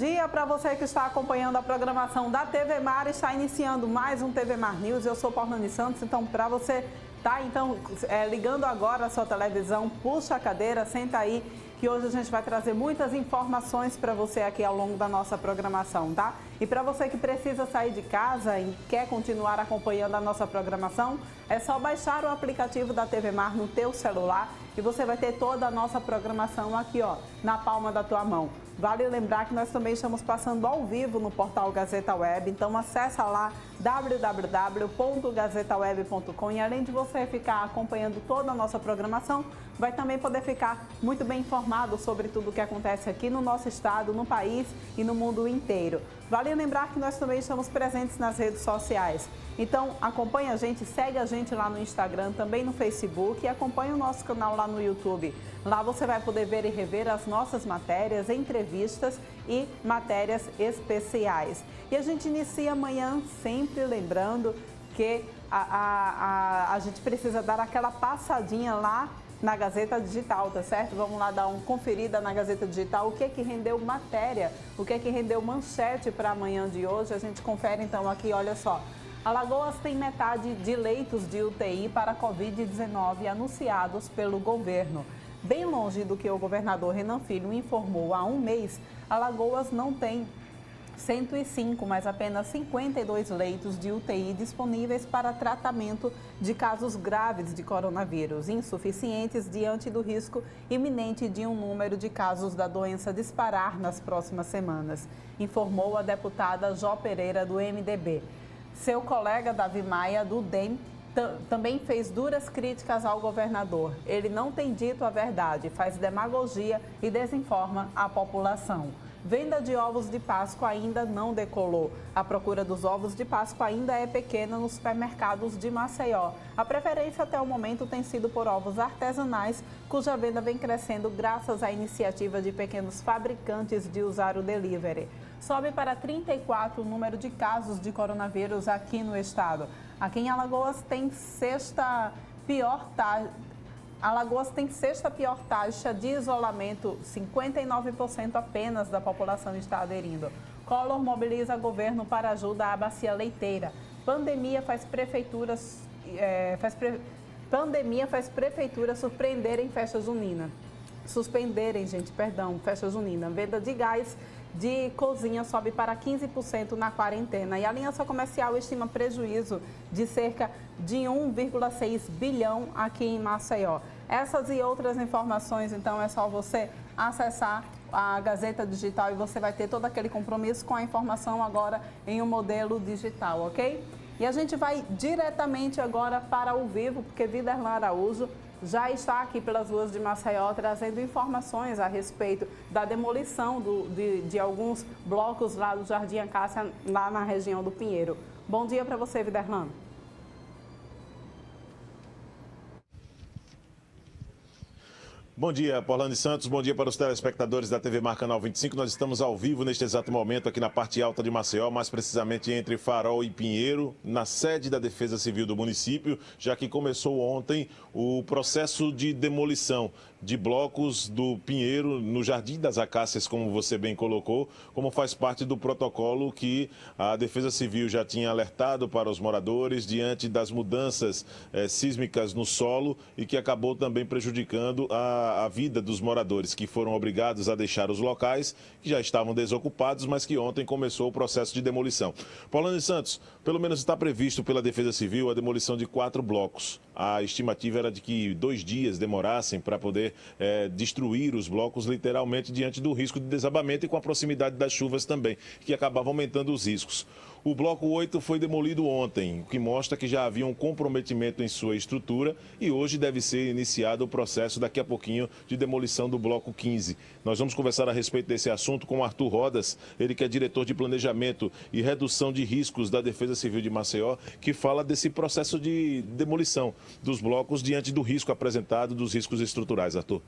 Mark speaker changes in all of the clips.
Speaker 1: dia para você que está acompanhando a programação da TV Mar. Está iniciando mais um TV Mar News. Eu sou Paulane Santos, então para você ligando agora a sua televisão, puxa a cadeira, senta aí, que hoje a gente vai trazer muitas informações para você aqui ao longo da nossa programação, tá? E para você que precisa sair de casa e quer continuar acompanhando a nossa programação, é só baixar o aplicativo da TV Mar no teu celular e você vai ter toda a nossa programação aqui, ó, na palma da tua mão. Vale lembrar que nós também estamos passando ao vivo no portal Gazeta Web, então acessa lá www.gazetaweb.com e além de você ficar acompanhando toda a nossa programação, vai também poder ficar muito bem informado sobre tudo o que acontece aqui no nosso estado, no país e no mundo inteiro. Vale lembrar que nós também estamos presentes nas redes sociais. Então, acompanhe a gente, segue a gente lá no Instagram, também no Facebook e acompanhe o nosso canal lá no YouTube. Lá você vai poder ver e rever as nossas matérias, entrevistas e matérias especiais. E a gente inicia amanhã sempre lembrando que a gente precisa dar aquela passadinha lá na Gazeta Digital, tá certo? Vamos lá dar uma conferida na Gazeta Digital, o que rendeu matéria, o que rendeu manchete para amanhã de hoje. A gente confere então aqui, olha só. Alagoas tem metade de leitos de UTI para Covid-19 anunciados pelo governo. Bem longe do que o governador Renan Filho informou há um mês, Alagoas não tem 105, mas apenas 52 leitos de UTI disponíveis para tratamento de casos graves de coronavírus, insuficientes diante do risco iminente de um número de casos da doença disparar nas próximas semanas, informou a deputada Jó Pereira, do MDB. Seu colega Davi Maia, do DEM, também fez duras críticas ao governador. Ele não tem dito a verdade, faz demagogia e desinforma a população. Venda de ovos de Páscoa ainda não decolou. A procura dos ovos de Páscoa ainda é pequena nos supermercados de Maceió. A preferência até o momento tem sido por ovos artesanais, cuja venda vem crescendo graças à iniciativa de pequenos fabricantes de usar o delivery. Sobe para 34 o número de casos de coronavírus aqui no estado. Aqui em Alagoas tem sexta pior taxa de isolamento, 59% apenas da população está aderindo. Collor mobiliza governo para ajuda à bacia leiteira. Pandemia faz prefeituras suspenderem festa junina. Festa junina. Venda de gás de cozinha sobe para 15% na quarentena. E a Aliança Comercial estima prejuízo de cerca de 1,6 bilhão aqui em Maceió. Essas e outras informações, então, é só você acessar a Gazeta Digital e você vai ter todo aquele compromisso com a informação agora em um modelo digital, ok? E a gente vai diretamente agora para o vivo, porque Viderlan Araújo já está aqui pelas ruas de Maceió trazendo informações a respeito da demolição de alguns blocos lá do Jardim Acácia, lá na região do Pinheiro. Bom dia para você, Viderlan.
Speaker 2: Bom dia, Paulane Santos. Bom dia para os telespectadores da TV Mar Canal 25. Nós estamos ao vivo neste exato momento aqui na parte alta de Maceió, mais precisamente entre Farol e Pinheiro, na sede da Defesa Civil do município, já que começou ontem o processo de demolição de blocos do Pinheiro no Jardim das Acácias, como você bem colocou, como faz parte do protocolo que a Defesa Civil já tinha alertado para os moradores diante das mudanças sísmicas no solo e que acabou também prejudicando a vida dos moradores, que foram obrigados a deixar os locais, que já estavam desocupados, mas que ontem começou o processo de demolição. Paulane Santos, pelo menos está previsto pela Defesa Civil a demolição de 4 blocos. A estimativa era de que 2 dias demorassem para poder destruir os blocos, literalmente, diante do risco de desabamento e com a proximidade das chuvas também, que acabavam aumentando os riscos. O bloco 8 foi demolido ontem, o que mostra que já havia um comprometimento em sua estrutura e hoje deve ser iniciado o processo, daqui a pouquinho, de demolição do bloco 15. Nós vamos conversar a respeito desse assunto com o Arthur Rodas, ele que é diretor de Planejamento e Redução de Riscos da Defesa Civil de Maceió, que fala desse processo de demolição dos blocos diante do risco apresentado, dos riscos estruturais. Arthur.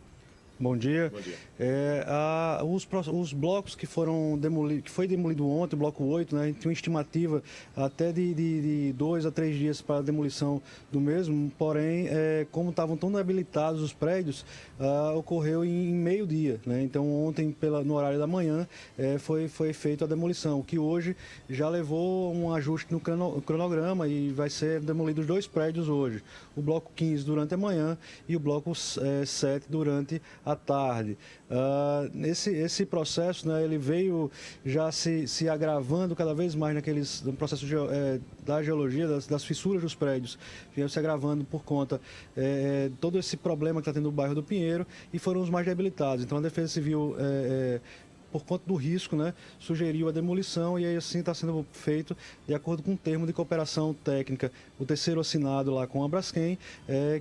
Speaker 3: Bom dia.
Speaker 2: Bom dia.
Speaker 3: Os blocos que foram demolidos, que foi demolido ontem, o bloco 8, né, a gente tinha uma estimativa até de 2 a 3 dias para a demolição do mesmo, porém, como estavam tão habilitados os prédios, ocorreu em meio-dia, né? Então ontem, no horário da manhã, foi feita a demolição, que hoje já levou um ajuste no cronograma e vai ser demolidos 2 prédios hoje. O bloco 15 durante a manhã e o bloco 7 durante a tarde. Esse processo, né, ele veio já se agravando cada vez mais no processo da geologia, das fissuras dos prédios, veio se agravando por conta de todo esse problema que está tendo no bairro do Pinheiro, e foram os mais debilitados. Então a Defesa Civil, por conta do risco, né, sugeriu a demolição, e aí assim está sendo feito de acordo com o termo de cooperação técnica, o terceiro assinado lá com a Braskem,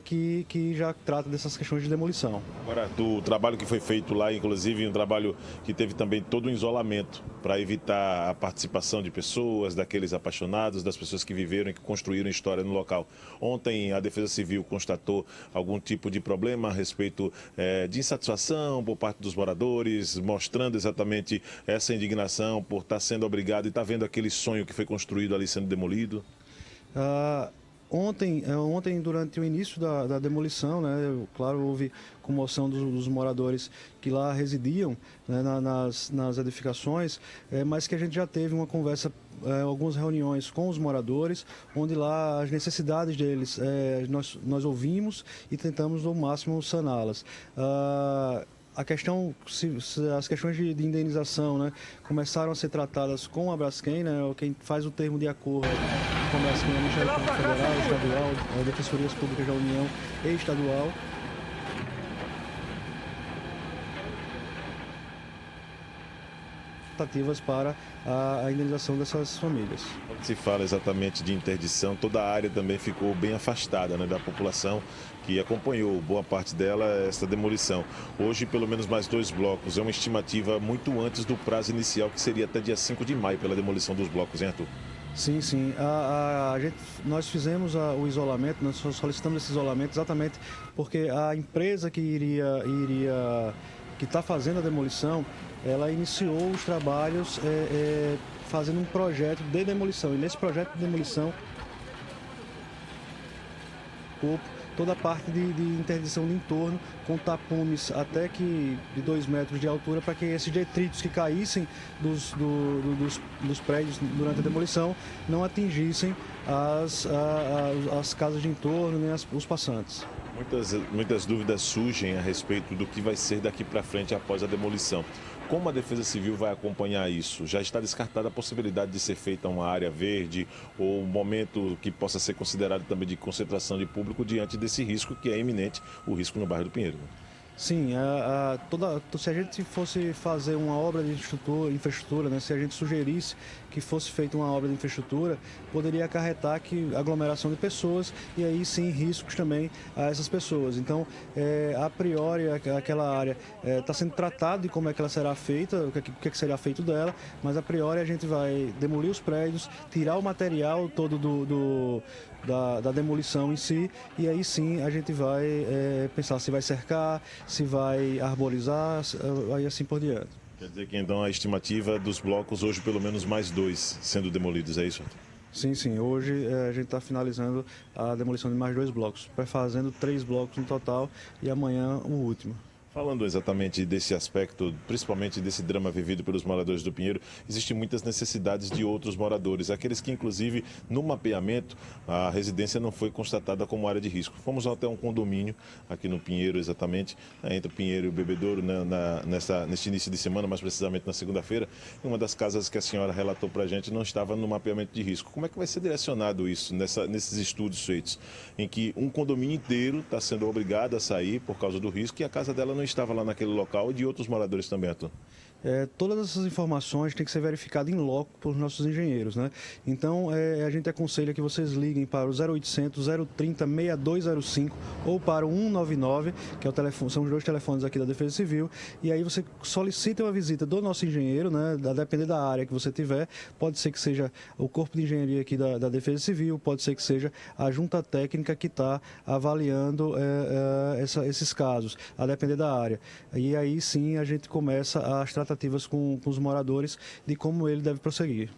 Speaker 3: que já trata dessas questões de demolição.
Speaker 2: Agora, do trabalho que foi feito lá, inclusive um trabalho que teve também todo um isolamento para evitar a participação de pessoas, daqueles apaixonados, das pessoas que viveram e que construíram história no local. Ontem a Defesa Civil constatou algum tipo de problema a respeito de insatisfação por parte dos moradores, mostrando exatamente essa indignação por estar sendo obrigado e estar vendo aquele sonho que foi construído ali sendo demolido?
Speaker 3: Ontem, durante o início da demolição, né, claro, houve comoção dos moradores que lá residiam, né, nas edificações, mas que a gente já teve uma conversa, algumas reuniões com os moradores, onde lá as necessidades deles nós ouvimos e tentamos ao máximo saná-las. A questão, as questões de indenização, né, começaram a ser tratadas com a Braskem, né, quem faz o termo de acordo com a Braskem é o Ministério Público Federal, Estadual, a Defensorias Públicas da União e Estadual. Tratativas para a indenização dessas famílias.
Speaker 2: Quando se fala exatamente de interdição, toda a área também ficou bem afastada, né, da população que acompanhou, boa parte dela, essa demolição. Hoje, pelo menos mais 2 blocos. É uma estimativa muito antes do prazo inicial, que seria até dia 5 de maio, pela demolição dos blocos, hein, Arthur?
Speaker 3: Sim, sim. Nós fizemos o isolamento, nós solicitamos esse isolamento exatamente porque a empresa que está fazendo a demolição, ela iniciou os trabalhos fazendo um projeto de demolição. E nesse projeto de demolição, toda a parte de interdição do entorno, com tapumes até que de 2 metros de altura, para que esses detritos que caíssem dos prédios durante a demolição não atingissem as casas de entorno nem os passantes.
Speaker 2: Muitas dúvidas surgem a respeito do que vai ser daqui para frente após a demolição. Como a Defesa Civil vai acompanhar isso? Já está descartada a possibilidade de ser feita uma área verde ou um momento que possa ser considerado também de concentração de público diante desse risco que é iminente, o risco no bairro do Pinheiro?
Speaker 3: Sim, se a gente fosse fazer uma obra de infraestrutura, né, se a gente sugerisse que fosse feita uma obra de infraestrutura, poderia acarretar aglomeração de pessoas e aí sim riscos também a essas pessoas. Então, a priori, aquela área está sendo tratada de como é que ela será feita, o que será feito dela, mas a priori a gente vai demolir os prédios, tirar o material todo da demolição em si, e aí sim a gente vai pensar se vai cercar, se vai arborizar, aí assim por diante.
Speaker 2: Quer dizer que então a estimativa dos blocos hoje pelo menos mais 2 sendo demolidos, é isso?
Speaker 3: Sim, sim. Hoje a gente está finalizando a demolição de mais 2 blocos, fazendo 3 blocos no total e amanhã o último.
Speaker 2: Falando exatamente desse aspecto, principalmente desse drama vivido pelos moradores do Pinheiro, existem muitas necessidades de outros moradores, aqueles que inclusive no mapeamento a residência não foi constatada como área de risco. Fomos até um condomínio aqui no Pinheiro exatamente, entre o Pinheiro e o Bebedouro, neste início de semana, mais precisamente na segunda-feira, e uma das casas que a senhora relatou para a gente não estava no mapeamento de risco. Como é que vai ser direcionado isso nesses estudos feitos, em que um condomínio inteiro está sendo obrigado a sair por causa do risco e a casa dela não estava lá naquele local, e de outros moradores também, Arthur?
Speaker 3: todas essas informações têm que ser verificadas em loco por nossos engenheiros, né? Então, a gente aconselha que vocês liguem para o 0800 030 6205 ou para o 199, que é o telefone, são os dois telefones aqui da Defesa Civil, e aí você solicita uma visita do nosso engenheiro, né? A depender da área que você tiver, pode ser que seja o Corpo de Engenharia aqui da Defesa Civil, pode ser que seja a junta técnica que está avaliando esses casos, a depender da área. E aí sim a gente começa as tratativas com os moradores de como ele deve prosseguir.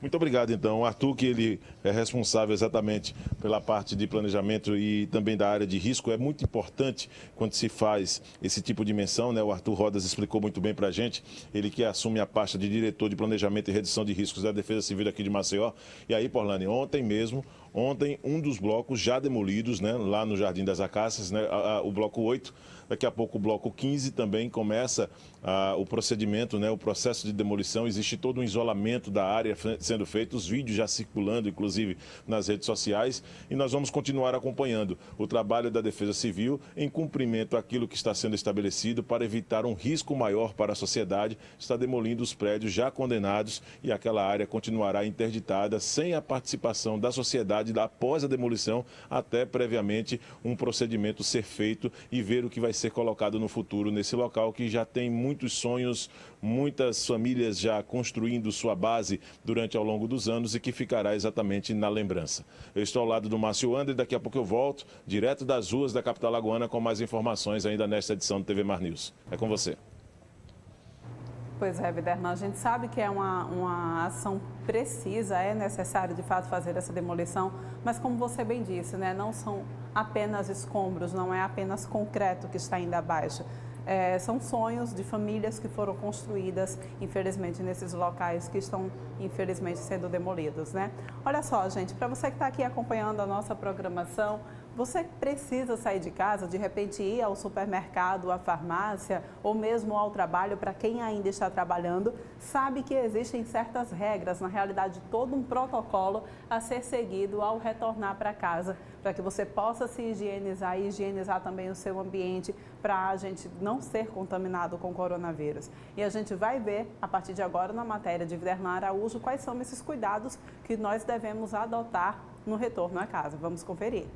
Speaker 2: Muito obrigado, então. O Arthur, que ele é responsável exatamente pela parte de planejamento e também da área de risco, é muito importante quando se faz esse tipo de menção, né? O Arthur Rodas explicou muito bem para a gente, ele que assume a pasta de diretor de planejamento e redução de riscos da Defesa Civil aqui de Maceió. E aí, Porlane, ontem um dos blocos já demolidos, né? Lá no Jardim das Acácias, né? O bloco 8, daqui a pouco o bloco 15 também começa o procedimento, né? O processo de demolição. Existe todo um isolamento da área sendo feito, os vídeos já circulando, inclusive, nas redes sociais, e nós vamos continuar acompanhando o trabalho da Defesa Civil em cumprimento àquilo que está sendo estabelecido para evitar um risco maior para a sociedade. Está demolindo os prédios já condenados e aquela área continuará interditada sem a participação da sociedade após a demolição, até previamente um procedimento ser feito e ver o que vai ser colocado no futuro nesse local que já tem muitos sonhos, muitas famílias já construindo sua base durante ao longo dos anos e que ficará exatamente na lembrança. Eu estou ao lado do Márcio André e daqui a pouco eu volto, direto das ruas da capital alagoana, com mais informações ainda nesta edição do TV Mar News. É com você.
Speaker 1: Pois é, Viderlan, a gente sabe que é uma ação precisa, é necessário de fato fazer essa demolição, mas como você bem disse, né, não são apenas escombros, não é apenas concreto que está indo abaixo. São sonhos de famílias que foram construídas, infelizmente, nesses locais que estão, infelizmente, sendo demolidos, né? Olha só, gente, para você que está aqui acompanhando a nossa programação, você precisa sair de casa, de repente ir ao supermercado, à farmácia ou mesmo ao trabalho, para quem ainda está trabalhando, sabe que existem certas regras, na realidade todo um protocolo a ser seguido ao retornar para casa, para que você possa se higienizar e higienizar também o seu ambiente, para a gente não ser contaminado com coronavírus. E a gente vai ver, a partir de agora, na matéria de Viderlan Araújo, quais são esses cuidados que nós devemos adotar no retorno à casa. Vamos conferir.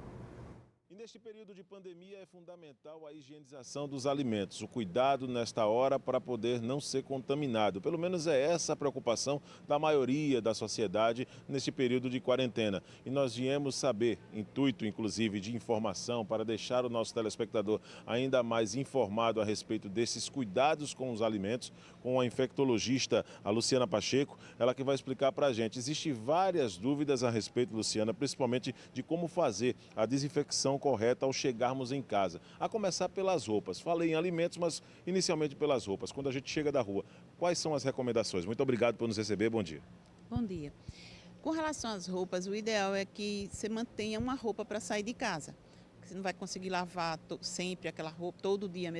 Speaker 2: Neste período de pandemia é fundamental a higienização dos alimentos, o cuidado nesta hora para poder não ser contaminado. Pelo menos é essa a preocupação da maioria da sociedade neste período de quarentena. E nós viemos saber, intuito inclusive de informação, para deixar o nosso telespectador ainda mais informado a respeito desses cuidados com os alimentos, com a infectologista, a Luciana Pacheco, ela que vai explicar para a gente. Existem várias dúvidas a respeito, Luciana, principalmente de como fazer a desinfecção correta ao chegarmos em casa. A começar pelas roupas. Falei em alimentos, mas inicialmente pelas roupas. Quando a gente chega da rua, quais são as recomendações? Muito obrigado por nos receber. Bom dia.
Speaker 4: Bom dia. Com relação às roupas, o ideal é que você mantenha uma roupa para sair de casa. Você não vai conseguir lavar sempre aquela roupa, todo dia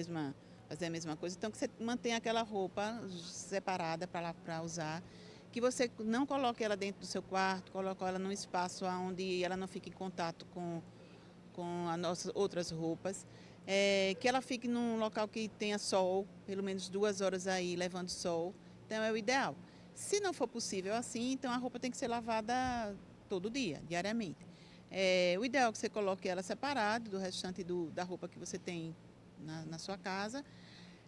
Speaker 4: fazer a mesma coisa. Então, que você mantenha aquela roupa separada para usar. Que você não coloque ela dentro do seu quarto, coloque ela num espaço onde ela não fique em contato com as nossas outras roupas, que ela fique num local que tenha sol, pelo menos 2 horas aí levando sol, então é o ideal. Se não for possível assim, então a roupa tem que ser lavada todo dia, diariamente. O ideal é que você coloque ela separada do restante da roupa que você tem na sua casa,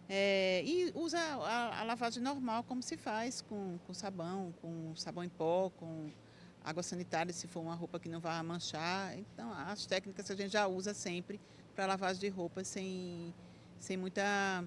Speaker 4: e usa a lavagem normal, como se faz com sabão em pó, com água sanitária, se for uma roupa que não vai manchar. Então, as técnicas que a gente já usa sempre para lavagem de roupa sem muita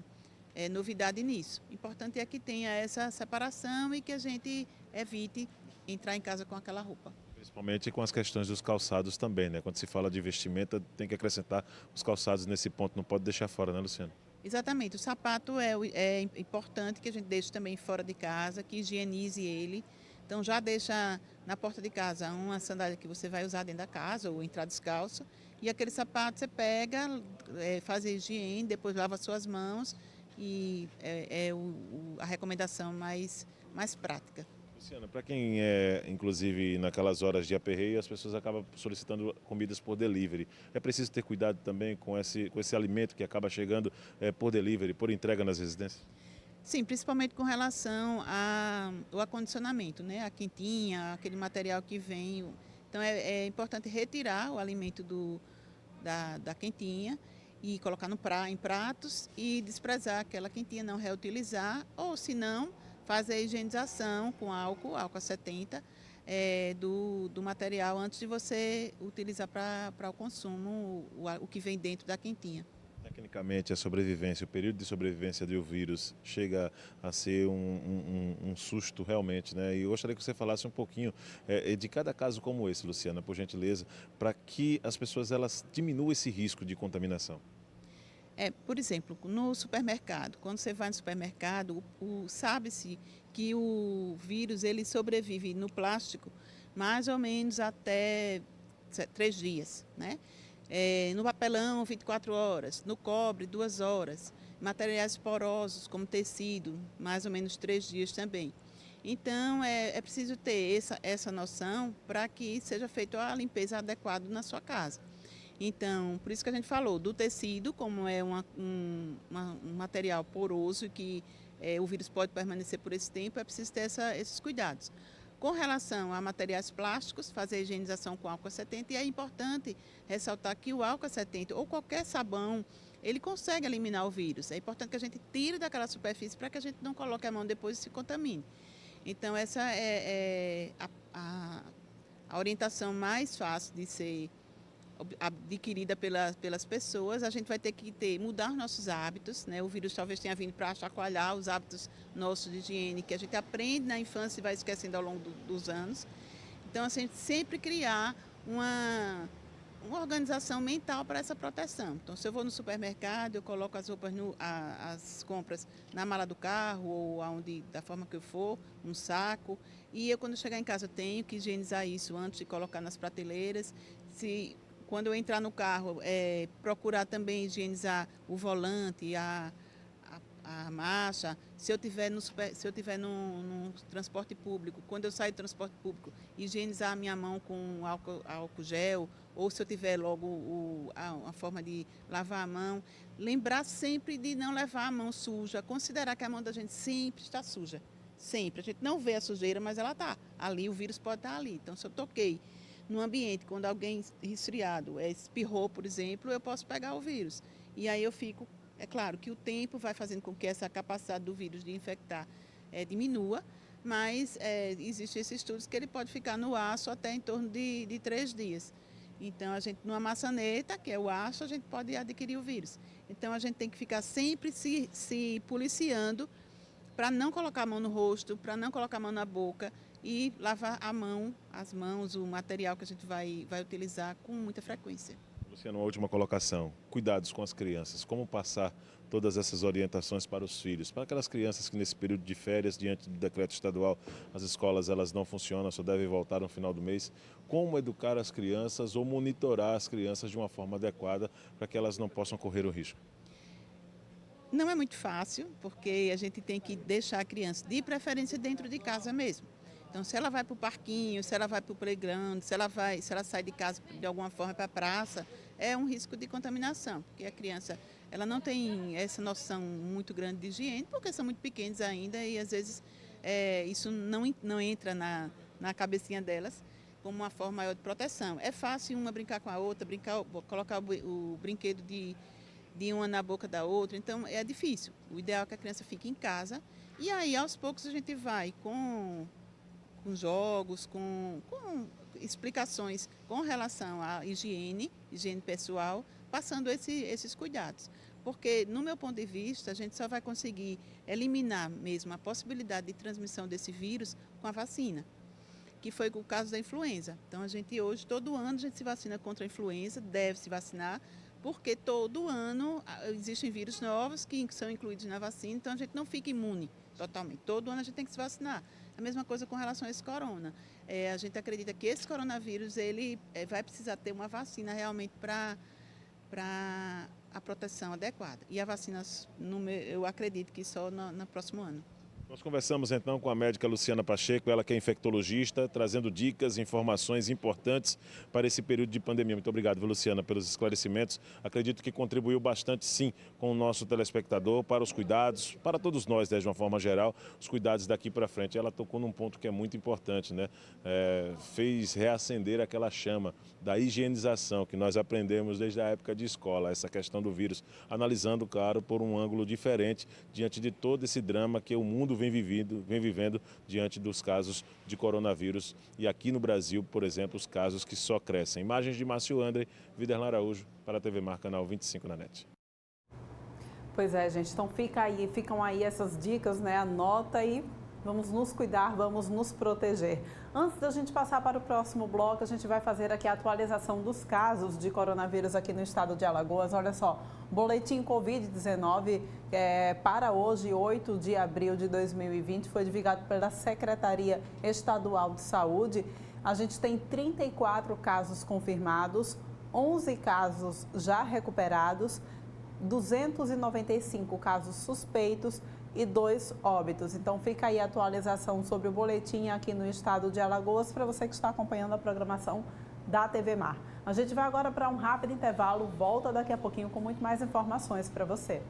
Speaker 4: novidade nisso. O importante é que tenha essa separação e que a gente evite entrar em casa com aquela roupa.
Speaker 2: Principalmente com as questões dos calçados também, né? Quando se fala de vestimenta, tem que acrescentar os calçados nesse ponto, não pode deixar fora, né, Luciano?
Speaker 4: Exatamente. O sapato é importante que a gente deixe também fora de casa, que higienize ele. Então já deixa na porta de casa uma sandália que você vai usar dentro da casa ou entrar descalço. E aquele sapato você pega, faz a higiene, depois lava suas mãos e a recomendação mais prática.
Speaker 2: Luciana, para quem inclusive, naquelas horas de aperreio, as pessoas acabam solicitando comidas por delivery. É preciso ter cuidado também com esse alimento que acaba chegando por delivery, por entrega nas residências?
Speaker 4: Sim, principalmente com relação ao acondicionamento, né? A quentinha, aquele material que vem. Então é importante retirar o alimento da quentinha e colocar em pratos e desprezar aquela quentinha, não reutilizar, ou se não, fazer a higienização com álcool 70, do material antes de você utilizar para o consumo o que vem dentro da quentinha.
Speaker 2: Tecnicamente, a sobrevivência, o período de sobrevivência do vírus chega a ser um susto realmente, né? E eu gostaria que você falasse um pouquinho de cada caso como esse, Luciana, por gentileza, para que as pessoas elas diminuam esse risco de contaminação.
Speaker 4: Por exemplo, no supermercado, quando você vai no supermercado, sabe-se que o vírus ele sobrevive no plástico mais ou menos até 3 dias, né? No papelão, 24 horas, no cobre, 2 horas, materiais porosos, como tecido, mais ou menos 3 dias também. Então, é preciso ter essa noção para que seja feita a limpeza adequada na sua casa. Então, por isso que a gente falou do tecido, como é um material poroso que o vírus pode permanecer por esse tempo, é preciso ter esses cuidados. Com relação a materiais plásticos, fazer a higienização com álcool 70, e é importante ressaltar que o álcool 70 ou qualquer sabão, ele consegue eliminar o vírus. É importante que a gente tire daquela superfície para que a gente não coloque a mão depois e se contamine. Então, essa é a orientação mais fácil de ser adquirida pelas pessoas. A gente vai ter que mudar nossos hábitos, né? O vírus talvez tenha vindo para chacoalhar os hábitos nossos de higiene, que a gente aprende na infância e vai esquecendo ao longo dos anos. Então, assim, a gente sempre criar uma organização mental para essa proteção. Então, se eu vou no supermercado, eu coloco as roupas, as compras na mala do carro ou da forma que eu for, um saco. E quando eu chegar em casa, eu tenho que higienizar isso antes de colocar nas prateleiras. Quando eu entrar no carro, procurar também higienizar o volante, a marcha. Se eu tiver no transporte público, quando eu sair do transporte público, higienizar a minha mão com álcool gel, ou se eu tiver logo a forma de lavar a mão. Lembrar sempre de não levar a mão suja, considerar que a mão da gente sempre está suja. Sempre. A gente não vê a sujeira, mas ela está ali, o vírus pode estar ali. Então, se eu toquei no ambiente, quando alguém resfriado espirrou, por exemplo, eu posso pegar o vírus. E aí eu fico, é claro que o tempo vai fazendo com que essa capacidade do vírus de infectar diminua, mas existem esses estudos que ele pode ficar no aço até em torno de 3 dias. Então, a gente, numa maçaneta, que é o aço, a gente pode adquirir o vírus. Então, a gente tem que ficar sempre se policiando para não colocar a mão no rosto, para não colocar a mão na boca e lavar as mãos, o material que a gente vai utilizar com muita frequência.
Speaker 2: Luciano, uma última colocação. Cuidados com as crianças. Como passar todas essas orientações para os filhos? Para aquelas crianças que nesse período de férias, diante do decreto estadual, as escolas elas não funcionam, só devem voltar no final do mês. Como educar as crianças ou monitorar as crianças de uma forma adequada para que elas não possam correr o risco?
Speaker 4: Não é muito fácil, porque a gente tem que deixar a criança, de preferência, dentro de casa mesmo. Então, se ela vai para o parquinho, se ela vai para o playground, se ela sai de casa de alguma forma para a praça, é um risco de contaminação, porque a criança ela não tem essa noção muito grande de higiene, porque são muito pequenos ainda e às vezes isso não entra na cabecinha delas como uma forma maior de proteção. É fácil uma brincar com a outra, colocar o brinquedo de uma na boca da outra, então é difícil. O ideal é que a criança fique em casa e aí aos poucos a gente vai com jogos, com explicações com relação à higiene pessoal, passando esses cuidados. Porque, no meu ponto de vista, a gente só vai conseguir eliminar mesmo a possibilidade de transmissão desse vírus com a vacina, que foi o caso da influenza. Então, a gente hoje, todo ano, a gente se vacina contra a influenza, deve se vacinar, porque todo ano existem vírus novos que são incluídos na vacina, então a gente não fica imune totalmente. Todo ano a gente tem que se vacinar. A mesma coisa com relação a esse corona. A gente acredita que esse coronavírus ele vai precisar ter uma vacina realmente para a proteção adequada. E a vacina, eu acredito que só no próximo ano.
Speaker 2: Nós conversamos então com a médica Luciana Pacheco, ela que é infectologista, trazendo dicas e informações importantes para esse período de pandemia. Muito obrigado, viu, Luciana, pelos esclarecimentos. Acredito que contribuiu bastante, sim, com o nosso telespectador, para os cuidados, para todos nós, né, de uma forma geral, os cuidados daqui para frente. Ela tocou num ponto que é muito importante, né? Fez reacender aquela chama da higienização que nós aprendemos desde a época de escola, essa questão do vírus, analisando, claro, por um ângulo diferente, diante de todo esse drama que o mundo vem vivendo diante dos casos de coronavírus. E aqui no Brasil, por exemplo, os casos que só crescem. Imagens de Márcio André, Viderlan Araújo, para a TV Mar, canal 25 na NET.
Speaker 1: Pois é, gente. Então ficam aí essas dicas, né? Anota aí. Vamos nos cuidar, vamos nos proteger. Antes da gente passar para o próximo bloco, a gente vai fazer aqui a atualização dos casos de coronavírus aqui no estado de Alagoas. Olha só, boletim Covid-19 para hoje, 8 de abril de 2020, foi divulgado pela Secretaria Estadual de Saúde. A gente tem 34 casos confirmados, 11 casos já recuperados, 295 casos suspeitos e 2 óbitos. Então fica aí a atualização sobre o boletim aqui no estado de Alagoas para você que está acompanhando a programação da TV Mar. A gente vai agora para um rápido intervalo, volta daqui a pouquinho com muito mais informações para você.